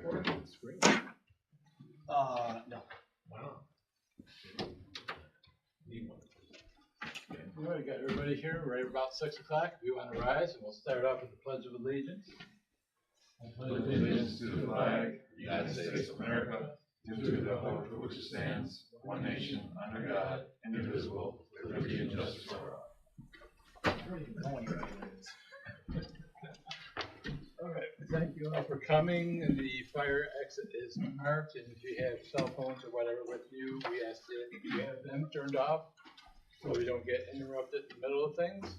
report? It's great. No. Wow. Need one. All right, got everybody here, right about 6 o'clock. We want to rise, and we'll start off with the Pledge of Allegiance. I pledge allegiance to the flag of the United States of America, to the republic for which it stands, one nation, under God, indivisible, with liberty and justice for all. All right, thank you all for coming. The fire exit is marked, and if you have cell phones or whatever with you, we ask that you have them turned off so we don't get interrupted in the middle of things.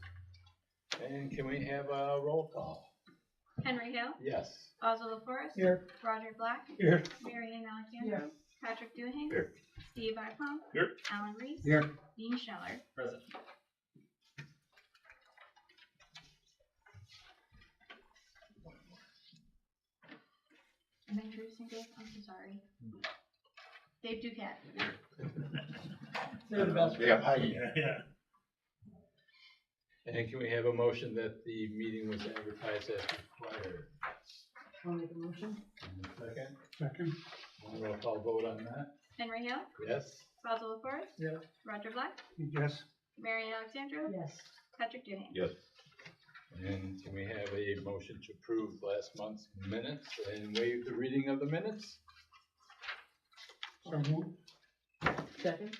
And can we have a roll call? Henry Hill, Yes. Oswald LaForest, Here. Roger Black, Here. Marianne Alexandra, Patrick Duhane, Here. Steve Iplum, Here. Alan Reese, Here. Dean Scheller. Present. Am I introducing Dave? I'm so sorry. Dave Duquette. Yeah. And can we have a motion that the meeting was advertised as required? I'll make a motion. And a second? Second. Roll call vote on that? Henry Hill, Yes. Oswald LaForest, Yeah. Roger Black, Yes. Marianne Alexandra, Yes. Patrick Duhane. Yes. And can we have a motion to approve last month's minutes and waive the reading of the minutes? So moved. Second.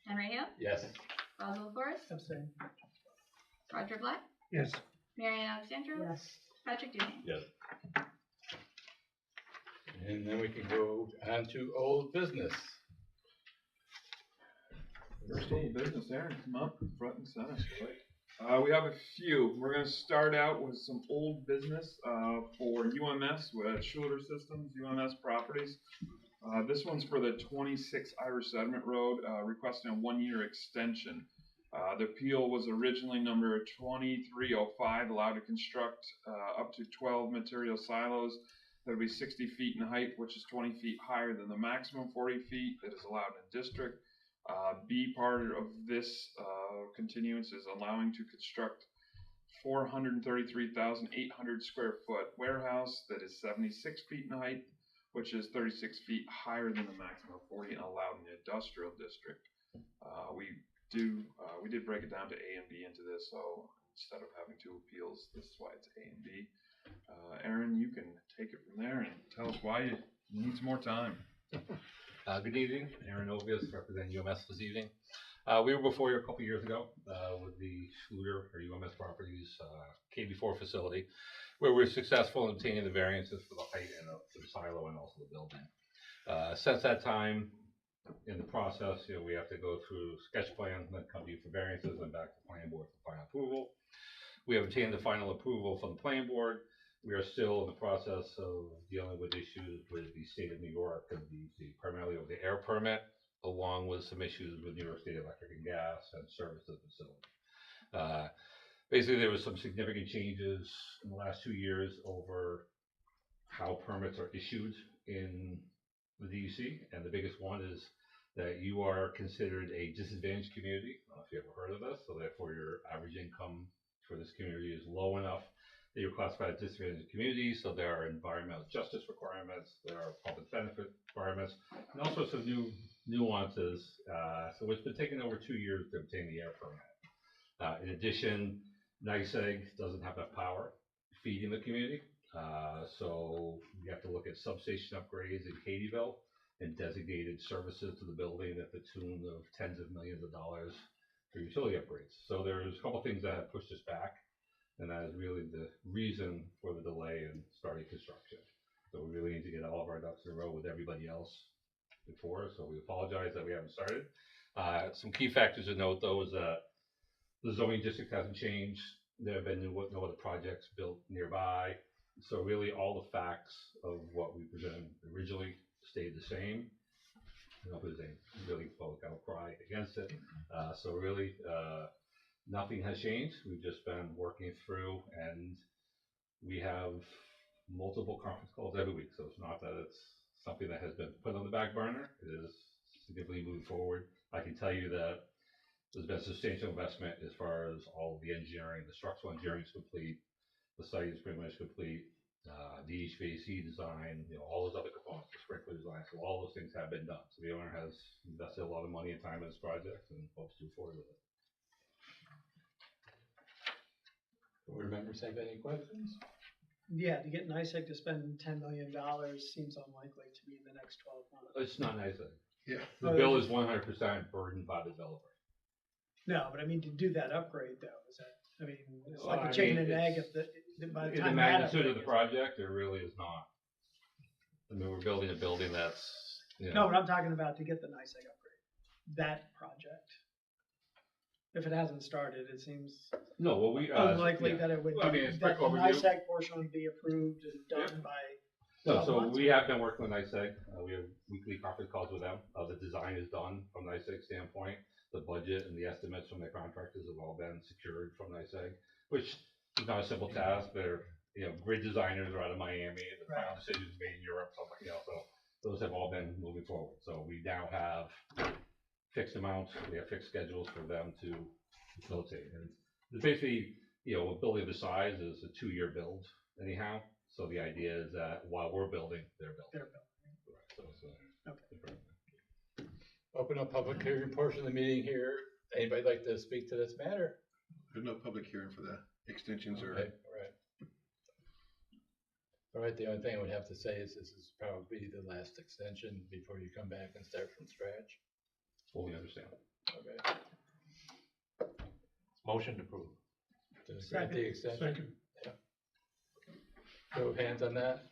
Henry Hill, Yes. Oswald LaForest, Abstain. Roger Black, Yes. Marianne Alexandra, Yes. Patrick Duhane. Yes. And then we can go on to old business. First old business, Aaron, come up front and center. We have a few. We're going to start out with some old business for UMS with Shoulder Systems, UMS Properties. This one's for the 26 Irish Sediment Road, requesting a 1-year extension. The appeal was originally number 2305, allowed to construct up to 12 material silos that would be 60 feet in height, which is 20 feet higher than the maximum 40 feet that is allowed in the district. B part of this continuance is allowing to construct 433,800 square foot warehouse that is 76 feet in height, which is 36 feet higher than the maximum 40 allowed in the industrial district. We did break it down to A and B into this, so instead of having 2 appeals, this is why it's A and B. Aaron, you can take it from there and tell us why you need some more time. Good evening, Aaron Ovius, representing UMS this evening. We were before you a couple years ago with the Schluter or UMS Properties KB4 facility, where we were successful in obtaining the variances for the height and for the silo and also the building. Since that time, in the process, we have to go through sketch plan, then come to you for variances, and back to the planning board for final approval. We have obtained the final approval from the planning board. We are still in the process of dealing with issues with the state of New York and primarily with the air permit, along with some issues with New York State Electric and Gas and service of the facility. Basically, there was some significant changes in the last 2 years over how permits are issued in the DUC, and the biggest one is that you are considered a disadvantaged community. I don't know if you ever heard of this, so therefore your average income for this community is low enough that you're classified as disadvantaged communities. So there are environmental justice requirements, there are public benefit requirements, and also some new nuances. So it's been taking over 2 years to obtain the air permit. In addition, NYSEG doesn't have enough power feeding the community. So we have to look at substation upgrades in Katyville and designated services to the building at the tune of tens of millions of dollars for utility upgrades. So there's a couple things that have pushed us back, and that is really the reason for the delay in starting construction. So we really need to get all of our ducks in a row with everybody else before, so we apologize that we haven't started. Some key factors to note though is that the zoning district hasn't changed. There have been no other projects built nearby. So really all the facts of what we presented originally stayed the same. I don't know if there's a really public outcry against it. So really nothing has changed. We've just been working through, and we have multiple conference calls every week. So it's not that it's something that has been put on the back burner. It is significantly moving forward. I can tell you that there's been substantial investment as far as all of the engineering. The structural engineering is complete. The site is pretty much complete. The HVAC design, all those other components, the sprinkler design, so all those things have been done. So the owner has invested a lot of money and time in this project and hopes to move forward with it. Board members have any questions? Yeah, to get NICEAG to spend $10 million seems unlikely to me in the next 12 months. It's not nice. Yeah. The bill is 100% burdened by the developer. No, but I mean, to do that upgrade though, is that, I mean, it's Well, like I a chicken mean, and egg it's- if by the In the time that magnitude of the upgrade project, there really is not. I mean, we're building a building that's, No, but I'm talking about to get the NICEAG upgrade, that project. If it hasn't started, it seems No, well, we, unlikely yeah. that it would Well, I be, mean, it's that quick the overview. NICEAG portion would be approved and done by. No, 12 so months? we have been working with NICEAG. We have weekly conference calls with them. The design is done from NICEAG standpoint. The budget and the estimates from the contractors have all been secured from NICEAG, which is not a simple task. They're, grid designers are out of Miami. The final decisions made in Europe, so those have all been moving forward. So we now have fixed amounts. We have fixed schedules for them to facilitate. And it's basically, a building of the size is a 2-year build anyhow. So the idea is that while we're building, they're building. They're building. Right, so it's, Okay. Open up public hearing portion of the meeting here. Anybody like to speak to this matter? There's no public hearing for the extensions or. Okay, all right, the only thing I would have to say is this is probably the last extension before you come back and start from scratch. fully understand. Okay. Motion to approve. To grant the extension? Yeah. Show of hands on that,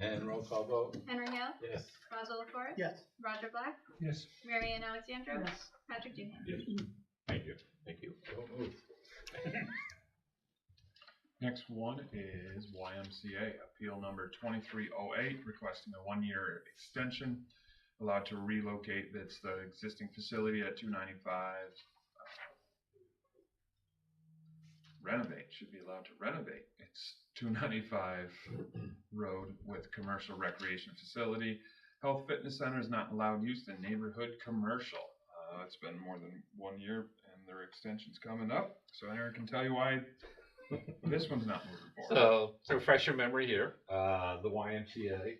and roll call vote. Henry Hill, Yes. Basil LaForest, Yes. Roger Black, Yes. Mary Ann Alexandra, Yes. Patrick Duhon. Thank you. Thank you. So moved. Next one is YMCA, appeal number 2308, requesting a 1-year extension, allowed to relocate. That's the existing facility at 295. Renovate, should be allowed to renovate. It's 295 road with commercial recreation facility. Health fitness center is not allowed use in neighborhood commercial. It's been more than 1 year and their extension's coming up. So Aaron can tell you why this one's not moving forward. So to refresh your memory here, the YMCA,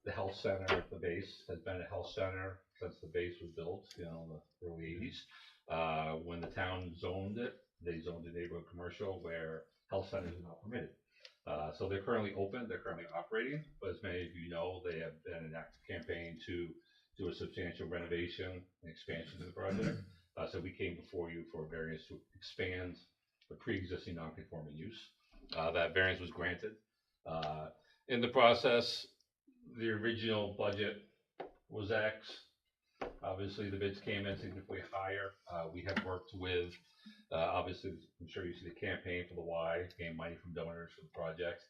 the health center at the base, has been a health center since the base was built, in the early 80s. When the town zoned it, they zoned the neighborhood commercial where health centers are not permitted. So they're currently open, they're currently operating, but as many of you know, they have been an active campaign to do a substantial renovation and expansion of the project. So we came before you for a variance to expand the pre-existing non-conforming use. That variance was granted. In the process, the original budget was X. Obviously, the bids came in significantly higher. We have worked with, obviously, I'm sure you see the campaign for the Y, gain money from donors for the project.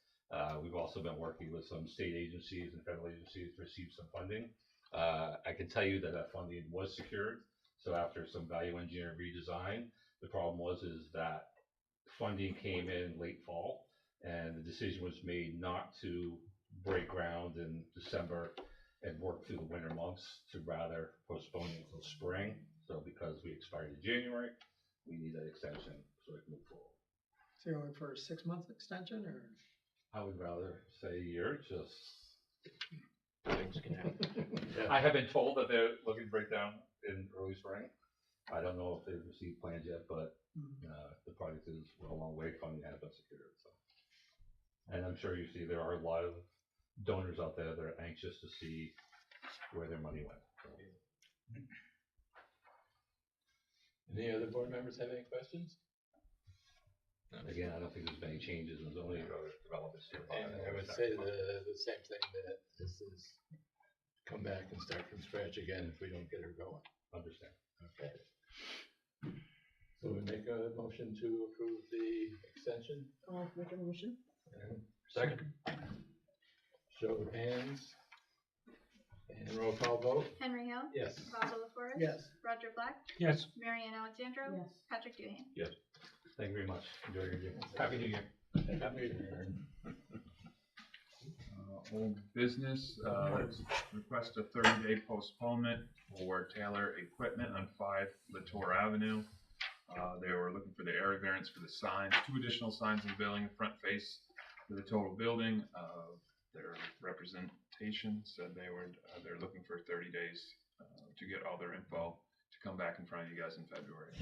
We've also been working with some state agencies and federal agencies to receive some funding. I can tell you that that funding was secured. So after some value engineer redesign, the problem is that funding came in late fall, and the decision was made not to break ground in December and work through the winter months, to rather postpone it until spring. So because we expired in January, we need an extension so we can move forward. So you're looking for a 6-month extension or? I would rather say a year, just. Things can happen. I have been told that they're looking to break down in early spring. I don't know if they've received plans yet, but the project is a long way. Funding has been secured. So, and I'm sure you see there are a lot of donors out there that are anxious to see where their money went. So. Any other board members have any questions? Again, I don't think there's many changes in zoning or developments here. And I would say the same thing, that this is come back and start from scratch again if we don't get her going. Understand. Okay. So we make a motion to approve the extension. I'll make a motion. Second. Show of hands. And roll call vote. Henry Hill, Yes. Basil LaForest, Yes. Roger Black, Yes. Mary Ann Alexandra, Yes. Patrick Duhon. Thank you very much. Enjoy your year. Happy New Year. Happy New Year. Old business, let's request a 30-day postponement for Taylor Equipment on 5 Latour Avenue. They were looking for the area variance for the signs, 2 additional signs in the building, the front face for the total building. Their representation said they're looking for 30 days to get all their info to come back in front of you guys in February.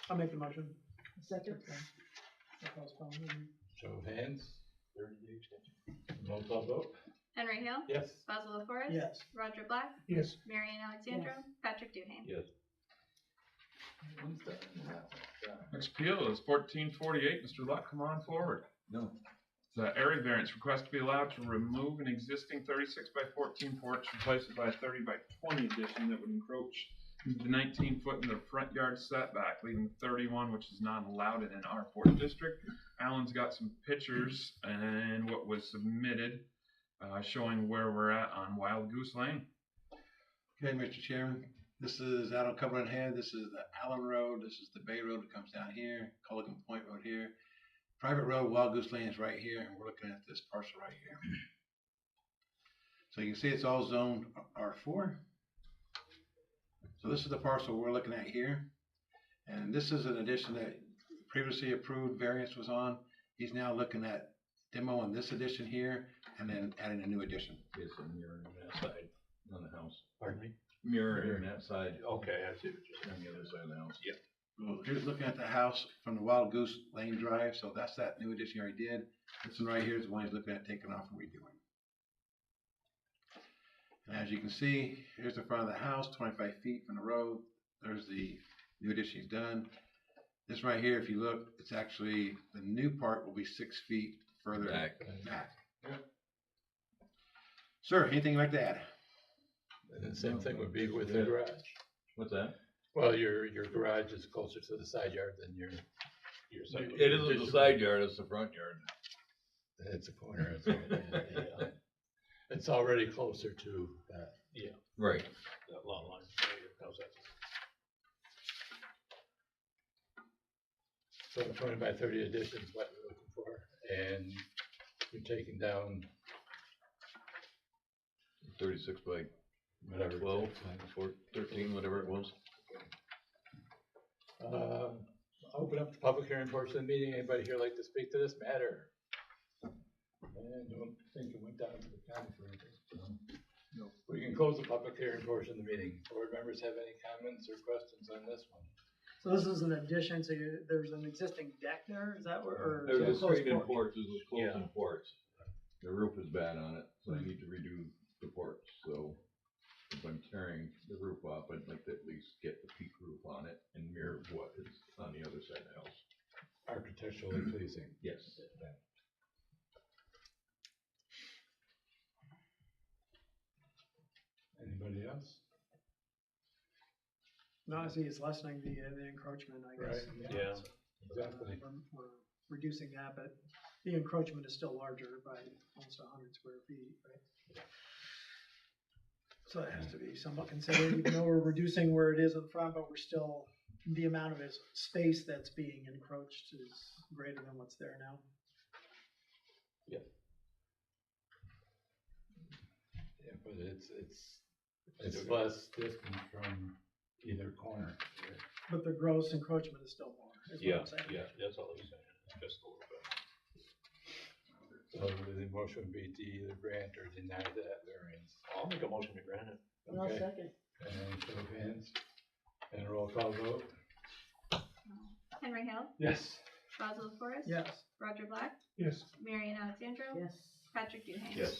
I'll make the motion. Second. To postpone and Show of hands, 30-day extension. Roll call vote? Henry Hill. Yes. Basil LaForest. yes. Roger Black. Yes. Marion Alexandra. Patrick Duhane. Yes. One's done, and that one's done. Next appeal is 1448. Mr. Luck, come on forward. No. The area variance request to be allowed to remove an existing 36 by 14 porch, replace it by a 30 by 20 addition that would encroach into the 19 foot in the front yard setback, leaving 31, which is not allowed in an R4 district. Alan's got some pictures and what was submitted showing where we're at on Wild Goose Lane. Okay, Mr. Chairman, this is out on Cumberland Head. This is the Allen Road. This is the Bay Road that comes down here. Culligan Point Road here. Private road, Wild Goose Lane is right here, and we're looking at this parcel right here. So you can see it's all zoned R4. So this is the parcel we're looking at here. And this is an addition that previously approved variance was on. He's now looking at demoing this addition here and then adding a new addition. Yes, and mirroring that side on the house. Pardon me? Mirroring that side. Okay, I see what you're saying. On the other side of the house. Yep. Well, here's looking at the house from the Wild Goose Lane Drive, so that's that new addition he already did. This one right here is the one he's looking at taking off and redoing. And as you can see, here's the front of the house, 25 feet from the road. There's the new addition he's done. This right here, if you look, it's actually, the new part will be 6 feet further back. Yep. Sir, anything you'd like to add? And the same thing would be with the garage. What's that? Well, your garage is closer to the side yard than your side. It isn't the side yard, it's the front yard. It's a corner. It's already closer to that. Yeah. Right. That lot line. How's that? So 20 by 30 additions, what you're looking for, and you're taking down 36 by whatever. 12, 13, whatever it was. Open up the public hearing portion of the meeting. Anybody here like to speak to this matter? I don't think it went down to the county for anything. No. We can close the public hearing portion of the meeting. Board members have any comments or questions on this one? So this is an addition, so there's an existing deck there, is that where, or? There's a closed screen-in porch? porch, there's a closed-in porch. The roof is bad on it, so I need to redo the porch, so if I'm tearing the roof off, I'd like to at least get the peak roof on it and mirror what is on the other side of the house. Architecturally pleasing. Yes. Anybody else? No, I see it's lessening the encroachment, I guess. Right, yeah, exactly. We're reducing that, but the encroachment is still larger by almost 100 square feet, right? So that has to be somewhat considered, even though we're reducing where it is in front, but we're still, the amount of his space that's being encroached is greater than what's there now. Yep. Yeah, but it's less distant from either corner. But the gross encroachment is still more, is what I'm saying. That's all I'm saying, just a little bit. So the motion would be to either grant or deny that variance. I'll make a motion to grant it. Okay. Second. And show of hands, and a roll call vote. Henry Hill. Yes. Basil LaForest. Yes. Roger Black. Yes. Marion Alexandra. Yes. Patrick Duhane. Yes.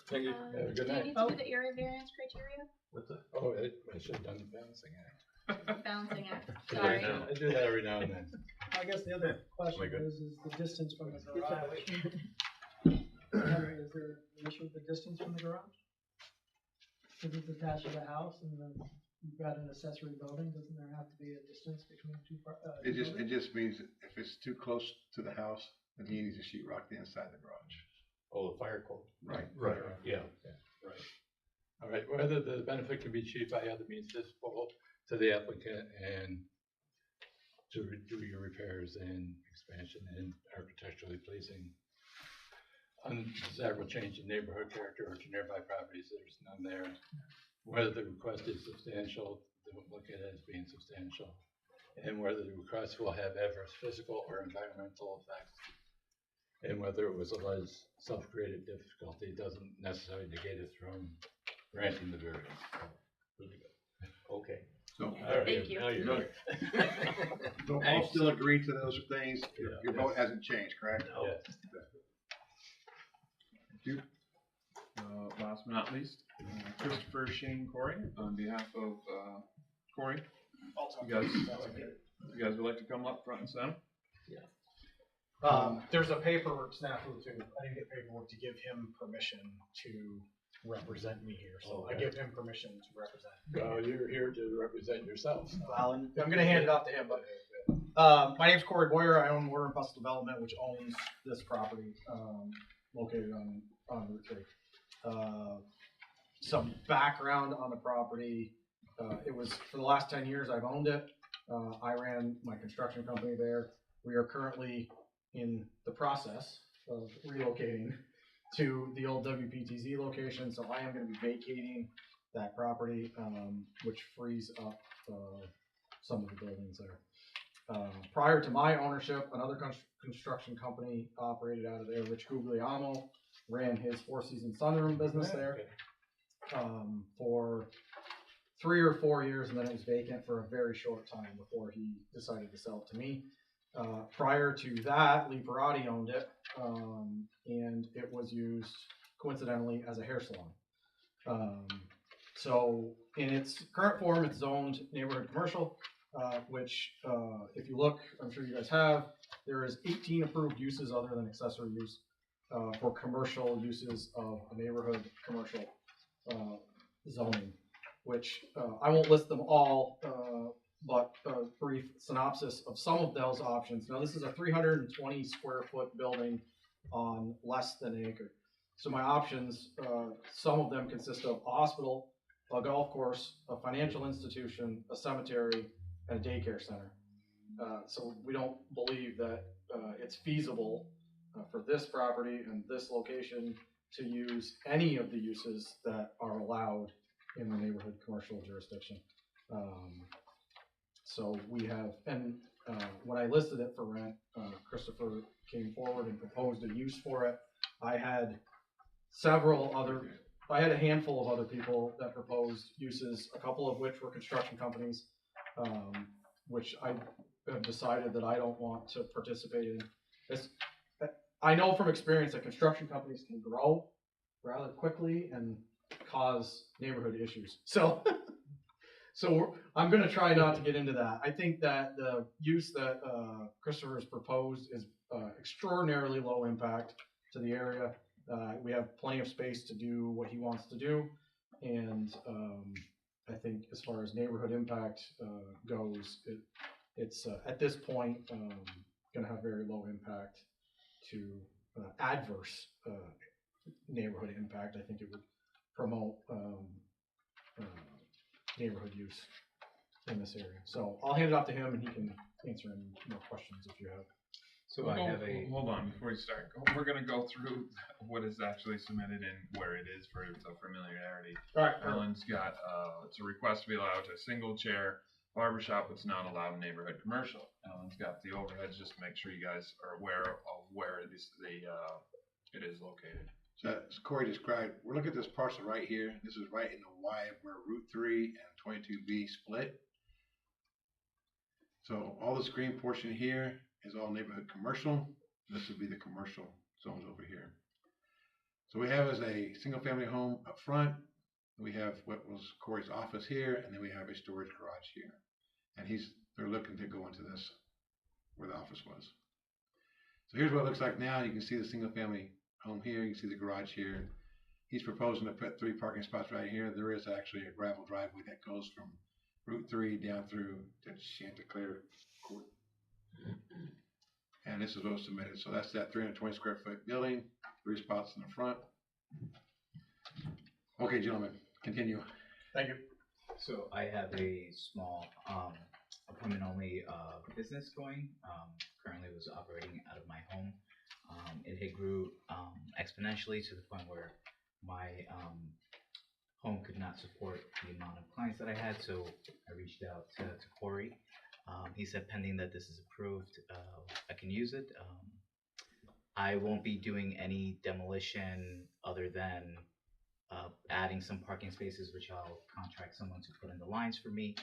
Thank you. Have a good Do you night. need to do the area variance criteria? What's that? Oh, I should have done the balancing act. Balancing act. Right Sorry. now. I do that every now and then. I guess the other question my God. is the distance from the garage. Henry, is there an issue with the distance from the garage? If it's attached to the house and then you've got an accessory building, doesn't there have to be a distance between two It buildings? just means if it's too close to the house, then he needs to sheet rock the inside the garage. Oh, the fire code. Right. Yeah. Right. All right, whether the benefit can be achieved by other means visible to the applicant and to do your repairs and expansion and architecturally pleasing. Undesirable change in neighborhood character or to nearby properties, there's none there. Whether the request is substantial, don't look at it as being substantial. And whether the request will have adverse physical or environmental effects. And whether it was alleged self-created difficulty doesn't necessarily negate us from granting the variance. Really good. Okay. So, All right, Thank you. now you're Good. good. so all Thanks. still agree to those things? Yeah. Your vote hasn't changed, correct? Yes. Thank you. Last but not least, Christopher Shane Corey, on behalf of, Corey. You guys would like to come up front and center? There's a paperwork snafu too. I didn't get paperwork to give him permission to represent me here, so I Okay. give him permission to represent. Well, you're here to represent yourself. Well, I'm gonna hand it off to him, but, my name's Corey Boyer. I own Warren Bus Development, which owns this property, located on Route 3. Some background on the property, it was, for the last 10 years I've owned it. I ran my construction company there. We are currently in the process of relocating to the old WPTZ location, so I am gonna be vacating that property, which frees up, some of the buildings there. Prior to my ownership, another construction company operated out of there, Rich Guglielmo, ran his Four Seasons Sunroom business there, for 3 or 4 years, and then it was vacant for a very short time before he decided to sell it to me. Prior to that, Lee Parati owned it, and it was used coincidentally as a hair salon. So in its current form, it's zoned neighborhood commercial, which, if you look, I'm sure you guys have, there is 18 approved uses other than accessory use, for commercial uses of a neighborhood commercial, zoning, which, I won't list them all, but a brief synopsis of some of those options. Now, this is a 320 square foot building on less than an acre. So my options, some of them consist of a hospital, a golf course, a financial institution, a cemetery, and a daycare center. So we don't believe that it's feasible for this property and this location to use any of the uses that are allowed in the neighborhood commercial jurisdiction. So we have, and when I listed it for rent, Christopher came forward and proposed a use for it. I had a handful of other people that proposed uses, a couple of which were construction companies, which I have decided that I don't want to participate in. I know from experience that construction companies can grow rather quickly and cause neighborhood issues. So I'm going to try not to get into that. I think that the use that Christopher has proposed is extraordinarily low impact to the area. We have plenty of space to do what he wants to do, and I think as far as neighborhood impact goes, it's at this point going to have very low impact to adverse neighborhood impact. I think it would promote neighborhood use in this area. So I'll hand it off to him, and he can answer any more questions if you have. So I have a. Hold on, before you start, we're gonna go through what is actually submitted and where it is for familiarity. All right. Alan's got, it's a request to be allowed to a single chair barbershop, it's not allowed in neighborhood commercial. Alan's got the overheads just to make sure you guys are aware of where it is located. So as Corey described, we're looking at this parcel right here. This is right in the Y of where Route 3 and 22B split. So all this green portion here is all neighborhood commercial. This would be the commercial zones over here. So we have as a single family home up front. We have what was Corey's office here, and then we have a storage garage here. And they're looking to go into this where the office was. So here's what it looks like now. You can see the single family home here. You can see the garage here. He's proposing to put 3 parking spots right here. There is actually a gravel driveway that goes from Route 3 down through to Chanticleer Court. And this is what was submitted. So that's that 320 square foot building, 3 spots in the front. Okay, gentlemen, continue. Thank you. So I have a small appointment only business going. Currently was operating out of my home. It had grew exponentially to the point where my home could not support the amount of clients that I had, so I reached out to Corey. He said pending that this is approved, I can use it. I won't be doing any demolition other than adding some parking spaces, which I'll contract someone to put in the lines for me.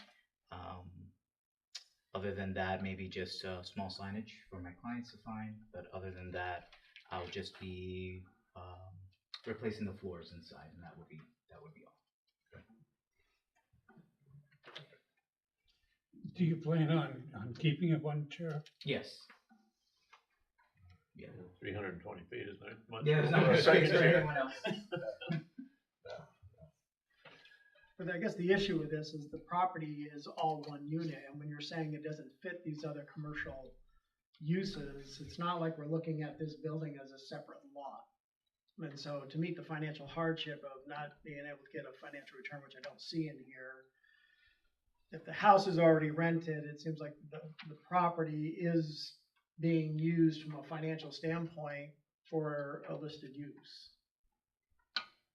Other than that, maybe just small signage for my clients to find. But other than that, I'll just be replacing the floors inside, and that would be all. Do you plan on keeping it one chair? Yes. Yeah. 320 feet is not much. Yeah, there's room not for a much space second for chair. anyone else. But I guess the issue with this is the property is all one unit, and when you're saying it doesn't fit these other commercial uses, it's not like we're looking at this building as a separate lot. And so to meet the financial hardship of not being able to get a financial return, which I don't see in here, if the house is already rented, it seems like the property is being used from a financial standpoint for a listed use.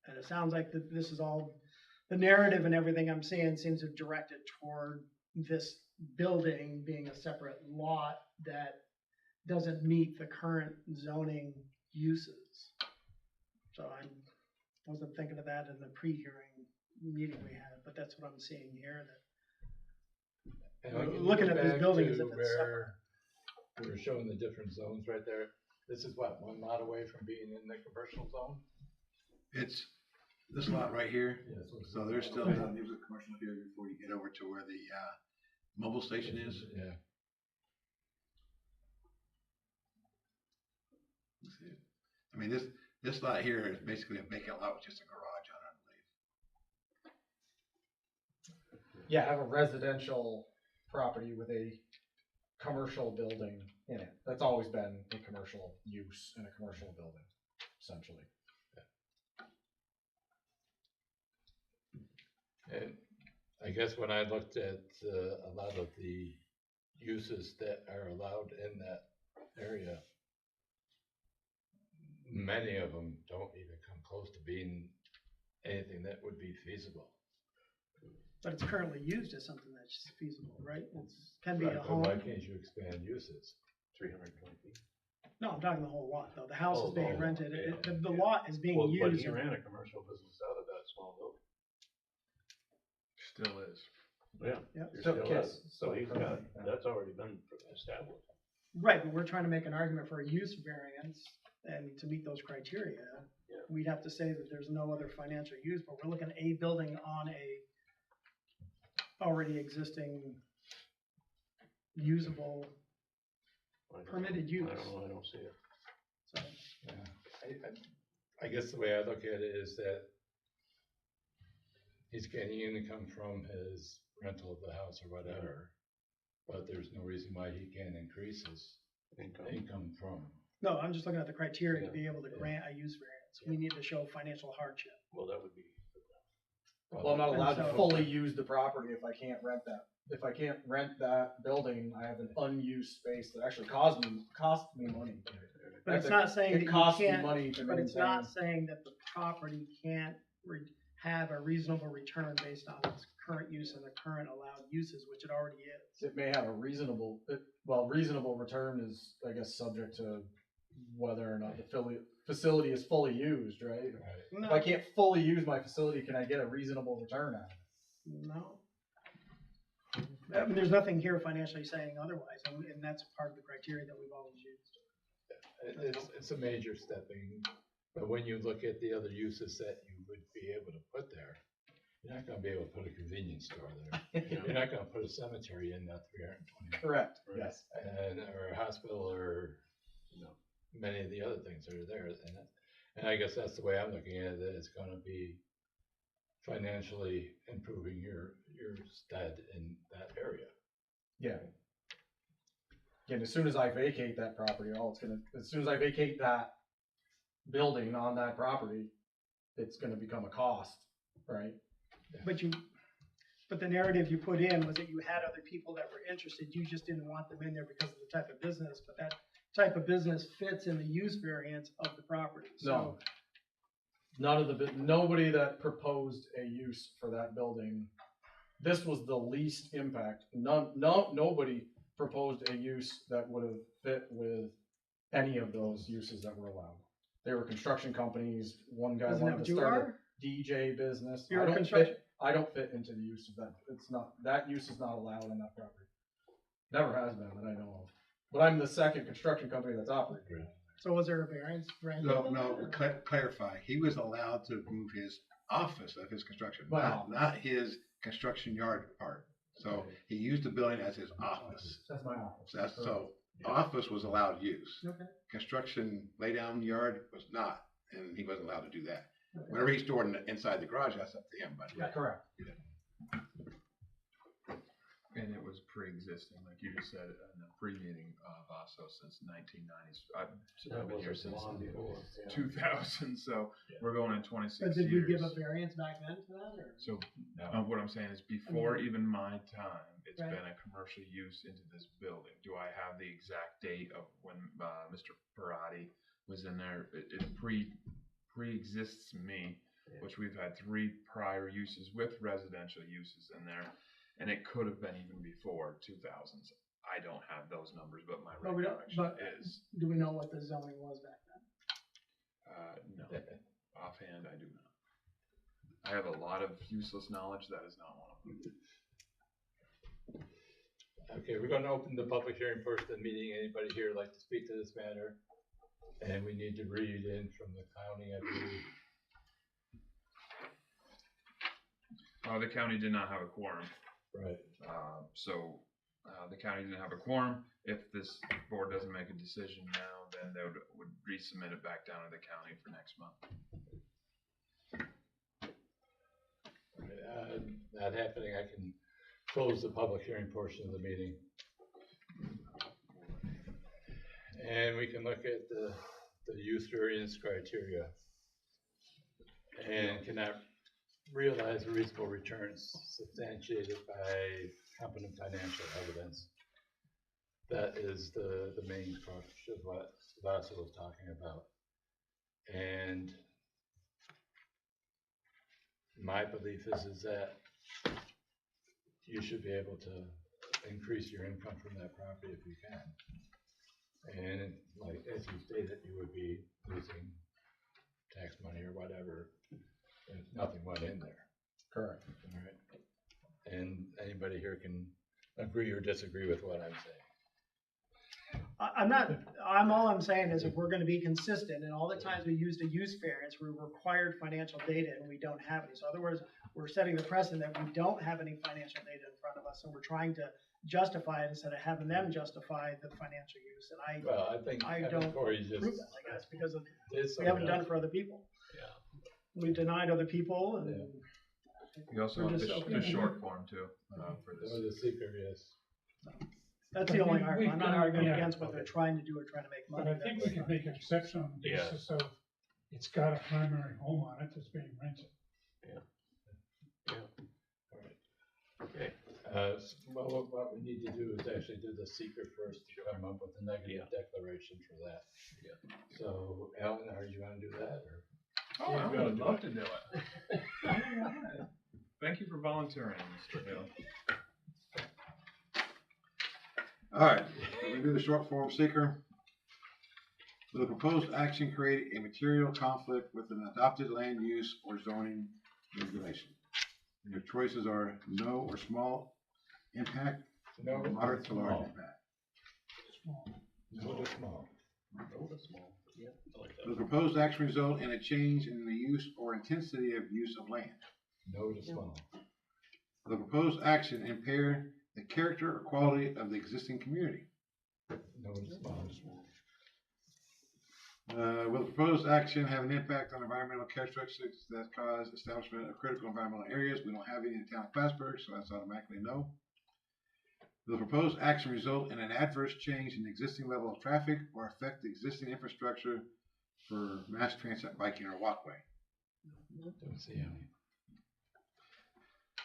And it sounds like that this is all, the narrative and everything I'm seeing seems to direct it toward this building being a separate lot that doesn't meet the current zoning uses. So I wasn't thinking of that in the pre-hearing meeting we had, but that's what I'm seeing here, that And we can looking go at this back building to as if it's separate. where we were showing the different zones right there. This is what, 1 lot away from being in the commercial zone? It's this lot right here. Yeah, So there's still, there's a commercial here before you get over to where the mobile station is. Yeah. Let's see. I mean, this lot here is basically a vacant lot with just a garage on it, I believe. Yeah, I have a residential property with a commercial building in it. That's always been a commercial use in a commercial building, essentially. And I guess when I looked at a lot of the uses that are allowed in that area, many of them don't even come close to being anything that would be feasible. But it's currently used as something that's feasible, right? It's, can be Right, a but home. why can't you expand uses? 320 feet. No, I'm talking the whole lot, though. The house Oh, is the being whole rented. lot, yeah. The lot is being Well, but used. he ran a commercial business out of that small building. Still is. Yeah. Yep. You're So, still yes, at- So he's got, yeah. that's already been established. Right, but we're trying to make an argument for a use variance, and to meet those criteria, Yeah. we'd have to say that there's no other financial use, but we're looking at a building on a already existing usable I don't permitted know. use. I don't know, I don't see it. So, Yeah. I guess the way I look at it is that he's getting income from his rental of the house or whatever, but there's no reason why he can't increase his income from. no, I'm just looking at the criteria to be able to Yeah. grant a use variance. We need to show financial hardship. Well, that would be, Well, I'm not And allowed to so- fully use the property if I can't rent that. If I can't rent that building, I have an unused space that actually cost me money. But it's not saying that It you costs me can't, money to but it's not maintain. saying that the property can't have a reasonable return based on its current use and the current allowed uses, which it already is. It may have a reasonable, reasonable return is, I guess, subject to whether or not the facility is fully used, right? No, If I can't fully use my facility, can I get a reasonable return out of it? no. I mean, there's nothing here financially saying otherwise, and that's part of the criteria that we've always used. It's a major stepping, but when you look at the other uses that you would be able to put there, you're not gonna be able to put a convenience store there. You're not gonna put a cemetery in that 320, Correct, yes. or a hospital, or, many of the other things that are there, and I guess that's the way I'm looking at it, it's gonna be financially improving your stead in that area. Yeah. Again, as soon as I vacate that property, as soon as I vacate that building on that property, it's gonna become a cost, right? But the narrative you put in was that you had other people that were interested, you just didn't want them in there because of the type of business, but that type of business fits in the use variance of the property, so. nobody that proposed a use for that building, this was the least impact. Nobody proposed a use that would have fit with any of those uses that were allowed. They were construction companies, one guy Isn't wanted that to what you start are? a DJ business. You're a construction. I don't fit into the use of that. That use is not allowed on that property. Never has been that I know of. But I'm the second construction company that's operating. So was there a variance? No, clarify, he was allowed to move his office of his construction, My office. not his construction yard part. So he used the building as his office. That's my office. So office was allowed use. Okay. Construction laydown yard was not, and he wasn't allowed to do that. Whatever he stored inside the garage, that's up to him, but. Yeah, correct. And it was pre-existing, like you just said, in the pre-meeting, Vaso, since 1990s. I've been here since 2000, so we're going in 26 But years. did we give a variance back then to that, or? So, what I'm saying is before even my time, it's Right. been a commercial use into this building. Do I have the exact date of when, Mr. Parati was in there? It pre-exists me, which we've had 3 prior uses with residential uses in there. And it could have been even before 2000s. I don't have those numbers, but my But we don't, recollection but is, do we know what the zoning was back then? no. Offhand, I do not. I have a lot of useless knowledge. That is not one of them. Okay, we're gonna open the public hearing first of the meeting. Anybody here like to speak to this matter? And we need to read in from the county, I believe. The county did not have a quorum. Right. So the county didn't have a quorum. If this board doesn't make a decision now, then they would resubmit it back down to the county for next month. Not happening, I can close the public hearing portion of the meeting. And we can look at the use variance criteria. And cannot realize reasonable returns substantiated by competent financial evidence. That is the main crux of what Vassal was talking about. And my belief is that you should be able to increase your income from that property if you can. And like, as you stated, you would be losing tax money or whatever, and nothing went in there. Correct. All right. And anybody here can agree or disagree with what I'm saying. All I'm saying is if we're gonna be consistent, and all the times we used a use variance, we required financial data and we don't have any. So in other words, we're setting the precedent that we don't have any financial data in front of us, and we're trying to justify it instead of having them justify the financial use. And Well, I think I don't Corey just prove that, I guess, because did we some haven't of done that. it for other people. Yeah. We've denied other people, and You also We're have just the opening short form too, for this. Or the seeker, yes. that's the only argument. I'm not arguing Yeah. against what they're trying to do or trying to make But money. I think we can make an exception on the Yeah. basis of it's got a primary home on it that's being rented. Okay. Well, what we need to do is actually do the seeker first to come up with a negative declaration for that. Yeah. So, Alan, are you gonna do that, or? Oh, Yeah, I we gotta would do love it. to do it. Thank you for volunteering, Mr. Hill. All right, we're gonna do the short form seeker. Will the proposed action create a material conflict with an adopted land use or zoning regulation? Your choices are no or small impact, No, or moderate to large small. impact. No to small. No, that's small. Yeah, I like Will the that. proposed action result in a change in the use or intensity of use of land? No to small. Will the proposed action impair the character or quality of the existing community? No to small. Will the proposed action have an impact on environmental characteristics that cause establishment of critical environmental areas? We don't have any in the town of Plattsburgh, so that's automatically no. Will the proposed action result in an adverse change in the existing level of traffic or affect the existing infrastructure for mass transit, biking, or walkway? Don't see any.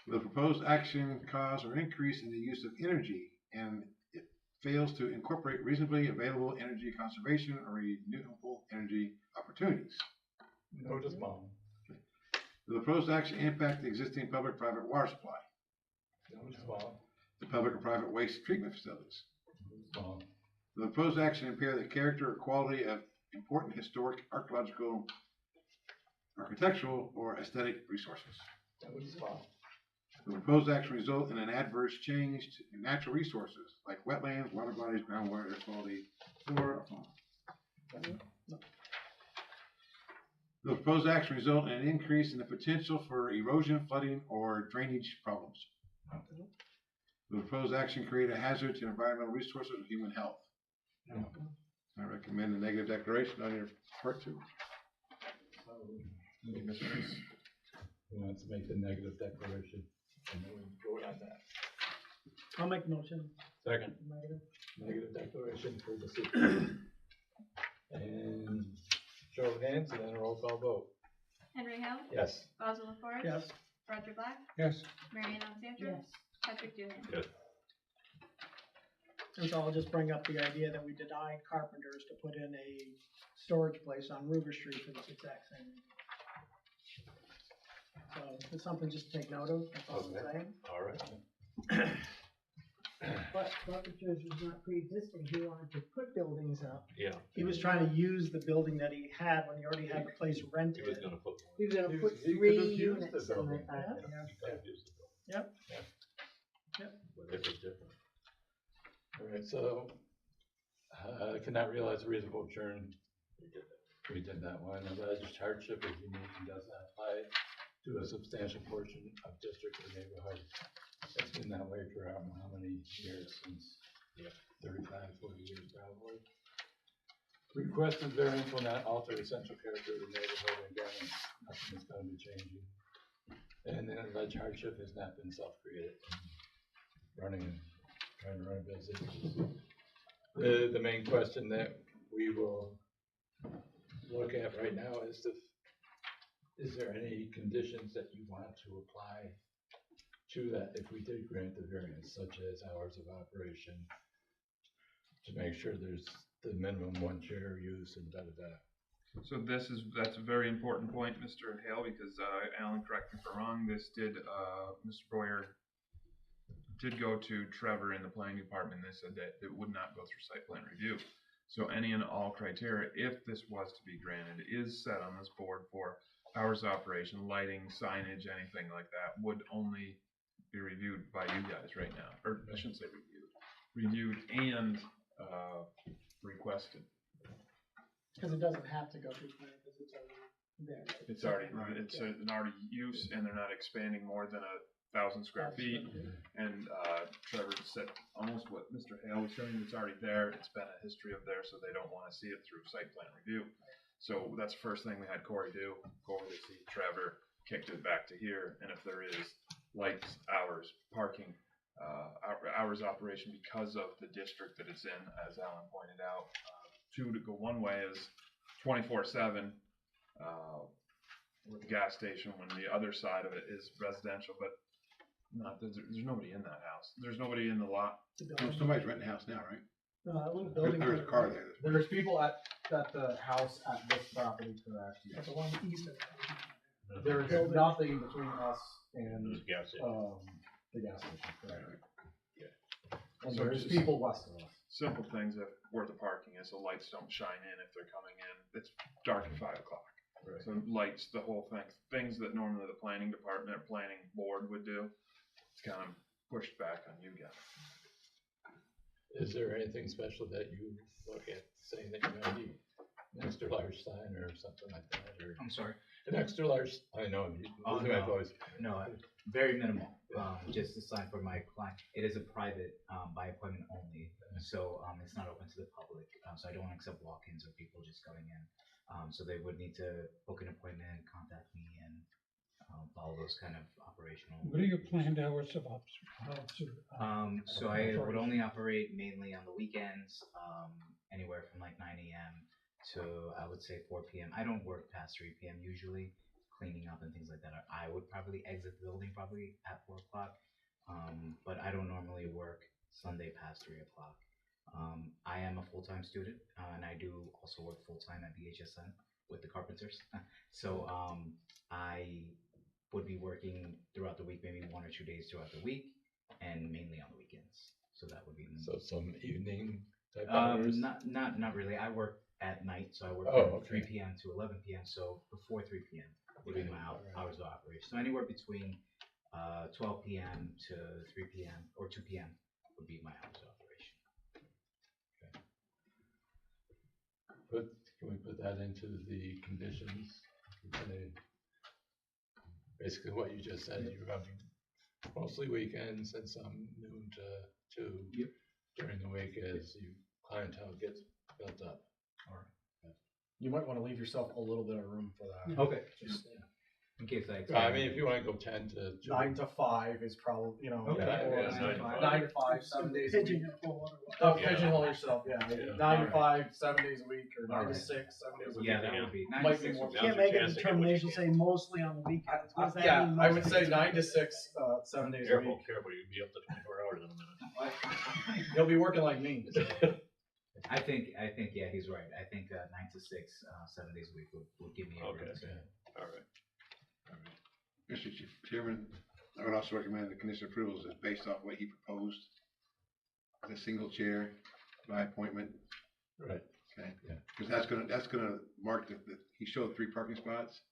Will the proposed action cause or increase in the use of energy and it fails to incorporate reasonably available energy conservation or renewable energy opportunities? Note is small. The proposed action impact the existing public-private water supply, Note is small. the public or private waste treatment facilities. Small. The proposed action impair the character or quality of important historic, archaeological, architectural, or aesthetic resources. Note is small. The proposed action result in an adverse change to natural resources like wetlands, water bodies, groundwater, air quality, flora, or fauna. The proposed action result in an increase in the potential for erosion, flooding, or drainage problems. The proposed action create a hazard to environmental resources or human health. No. I recommend a negative declaration on your part two. Who wants to make the negative declaration? And then we vote on that. I'll make the motion. Second. Negative. Negative declaration for the city. And show of hands and then a roll call vote. Henry Hill, Yes. Basil LaForest. Yes. Roger Black, Yes. Mary Ann Alexandra. Yes. Patrick Doohan. Yes. And so I'll just bring up the idea that we denied carpenters to put in a storage place on Ruger Street for this exact same reason. So it's something just to take note of, that's all I'm Okay. saying. All right. But Carpenter's was not pre-existing, he wanted to put buildings up. Yeah. He was trying to use the building that he had when he already had the place He was rented. gonna put. He was gonna He put was- he could 3 have used the units in building. there. Yeah. He could have used the building. Yep. Yeah. Yep. But it was different. All right, so, I cannot realize reasonable churn. We did that one. Alleged hardship is unique and does not apply to a substantial portion of district or neighborhood. It's been that way for how many years, since 35, 40 years probably. Requested variance will not alter essential character of the neighborhood, and again, nothing is gonna be changing. And then alleged hardship has not been self-created. Trying to run a business. The main question that we will look at right now is there any conditions that you want to apply to that if we did grant the variance, such as hours of operation, to make sure there's the minimum one chair use and da-da-da. So that's a very important point, Mr. Hale, because, Alan, correct me if I'm wrong, Mr. Boyer did go to Trevor in the planning department, and they said that it would not go through site plan review. So any and all criteria, if this was to be granted, is set on this board for hours of operation, lighting, signage, anything like that, would only be reviewed by you guys right now, or I shouldn't say reviewed and, requested. Because it doesn't have to go through plan, because it's already there. right? It's an already use, and they're not expanding more than 1,000 square feet. And Trevor said almost what Mr. Hale was showing, it's already there, it's been a history of there, so they don't wanna see it through site plan review. So that's the first thing we had Corey do, go over to see Trevor, kicked it back to here, and if there is lights, hours, parking, hours operation because of the district that it's in, as Alan pointed out. Two, to go one way is 24/7, with the gas station, when the other side of it is residential, but there's nobody in that house. There's nobody in the lot. Well, somebody's renting a house now, right? A little building. There's a car there. There's people at the house at this property, correct? That's the one east of it. There's nothing between us and, It was gas station. the gas station, correct? Yeah. And So there's just- people west of us. Simple things that where the parking is, the lights don't shine in if they're coming in. It's dark at 5 o'clock. Right. So lights, the whole thing, things that normally the planning department or planning board would do, it's kind of pushed back on you guys. Is there anything special that you look at, saying that you might need an extra large sign or something like that, or I'm sorry. an extra large, I know, Oh, losing my no. voice. No, very minimal. Just a sign for my client. It is a private, by appointment only, so it's not open to the public. So I don't accept walk-ins or people just coming in. So they would need to book an appointment, contact me, and follow those kind of operational. What are your planned hours of So I would only operate mainly on the weekends, anywhere from like 9 a.m. to I would say 4 p.m. I don't work past 3 p.m. usually, cleaning up and things like that. I would probably exit the building probably at 4 o'clock, but I don't normally work Sunday past 3 o'clock. I am a full-time student, and I do also work full-time at BHSN with the carpenters. So I would be working throughout the week, maybe 1 or 2 days throughout the week, and mainly on the weekends. So that would be So some evening type hours? not really. I work at night, so I work Oh, from 3 okay. p.m. to 11 p.m. So before 3 p.m. would be my hours of operation. So anywhere between 12 p.m. to 3 p.m. or 2 p.m. would be my hours of operation. Can we put that into the conditions? Basically what you just said, you're running mostly weekends and some noon to 2 during the week as you clientele gets built up. You might wanna leave yourself a little bit of room for that. Okay. Just, In case I I mean, if you wanna go 10 to 2. 9 to 5 is probably, you know. Okay. or Yeah, 9 to 9 5, 7 days a week. Pigeonhole otherwise. Pigeonhole yourself, yeah. Yeah. 9 to 5, 7 days a week, or 9 to Alright. 6, 7 days a week. Yeah, that would be Might be more. Can't make a determination, say mostly on the weekends. What does that Yeah, mean, I would mostly? say 9 to 6, 7 days a week. Careful, you'd be up to 24 hours in a minute. You'll be working like me. I think, yeah, he's right. I think 9 to 6, 7 days a week would give me a Okay. room to. All right. Mr. Chairman, I would also recommend the condition approvals is based off what he proposed. The single chair by appointment, Right. okay? Yeah. Because that's gonna mark he showed 3 parking spots.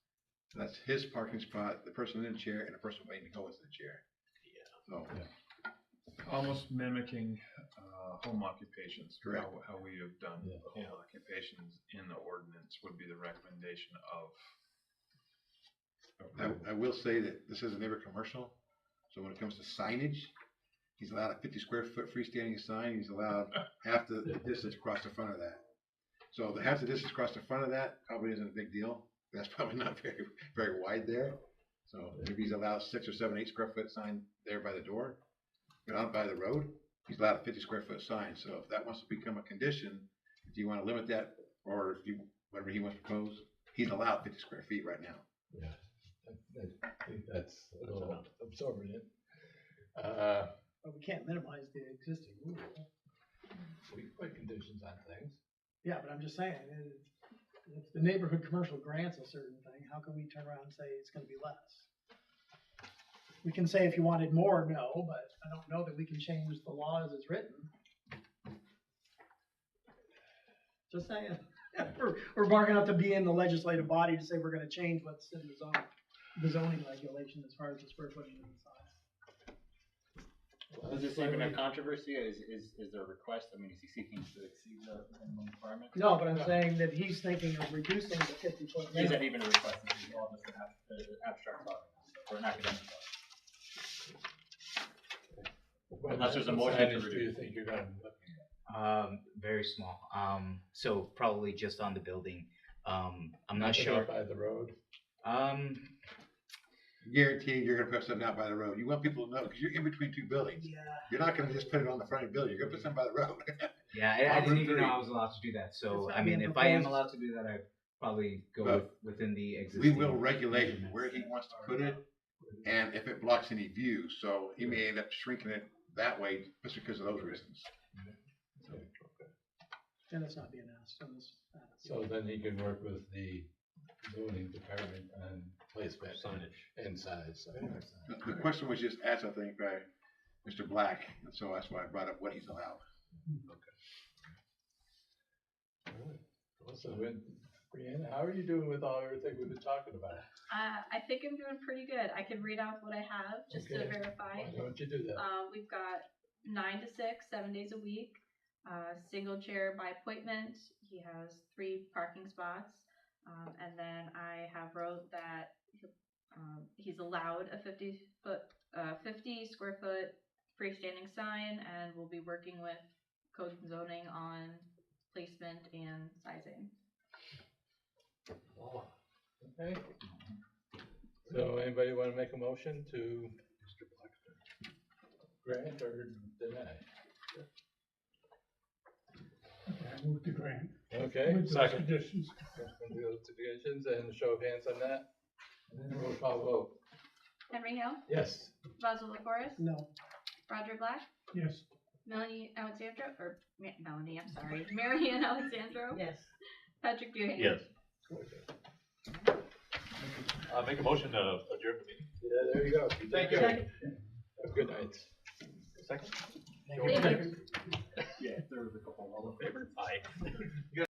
So that's his parking spot, the person in the chair, and the person waiting to go into the chair. So, Almost mimicking home occupations. Correct. How we have done Yeah. home occupations in the ordinance would be the recommendation of. I will say that this isn't ever commercial, so when it comes to signage, he's allowed a 50 square foot freestanding sign, he's allowed half the distance across the front of that. So the half the distance across the front of that probably isn't a big deal, that's probably not very wide there. So maybe he's allowed 6 or 7, 8 square foot sign there by the door, but out by the road, he's allowed a 50 square foot sign, so if that wants to become a condition, if you wanna limit that, or if you, whatever he wants to propose, he's allowed 50 square feet right now. Yeah. I think that's a little absorbent. But we can't minimize the existing rule. We can put conditions on things. Yeah, but I'm just saying, if the neighborhood commercial grants a certain thing, how can we turn around and say it's gonna be less? We can say if you wanted more, no, but I don't know that we can change the law as it's written. Just saying. We're barking up to be in the legislative body to say we're gonna change what's in the zoning regulation as far as the square footage and size. Is this even a controversy? Is there a request? I mean, is he seeking to exceed the minimum requirement? No, but I'm saying that he's thinking of reducing the 50-foot. Is that even a request? This is all just an abstract thought or an academic thought? Unless there's a motion to Do you reduce. think you're gonna be looking at? Very small. So probably just on the building. I'm not Nothing sure. up by the road? Guaranteed you're gonna put something out by the road, you want people to know, because you're in between 2 buildings. Yeah. You're not gonna just put it on the front of the building, you're gonna put something by the road. Yeah, I On didn't Route even know 3. I was allowed to do that. So It's I not mean, being if I am proposed. allowed to do that, I'd probably go But within the existing. We will regulate measurements. where he wants to put it, and if it blocks any view, so he may end up shrinking it that way, just because of those reasons. And it's not being asked on this. So then he can work with the zoning department on placement and size. The question was just asked, I think, by Mr. Black, and so that's why I brought up what he's allowed. So, Brianna, how are you doing with everything we've been talking about? I think I'm doing pretty good. I can read off what I have just to Okay. verify. Why don't you do that? We've got 9 to 6, 7 days a week. Single chair by appointment. He has 3 parking spots. And then I have wrote that he's allowed a 50 square foot freestanding sign, and we'll be working with code and zoning on placement and sizing. Oh, okay. So anybody want to make a motion to grant or deny? I move to grant. Okay, With those second. conditions. Conditions and a show of hands on that. And then roll call vote. Henry Hill, Yes. Basil LaForest, No. Roger Black, Yes. Melanie Alexandro, Melanie, I'm sorry, Marianne Alexandro, Yes. Patrick Duhigg. Yes. Make a motion to adjourn the meeting. Yeah, there you go. Thank you. Second. Have a good night. Second? Thank you. Yeah, there was a couple. All in favor? Aye.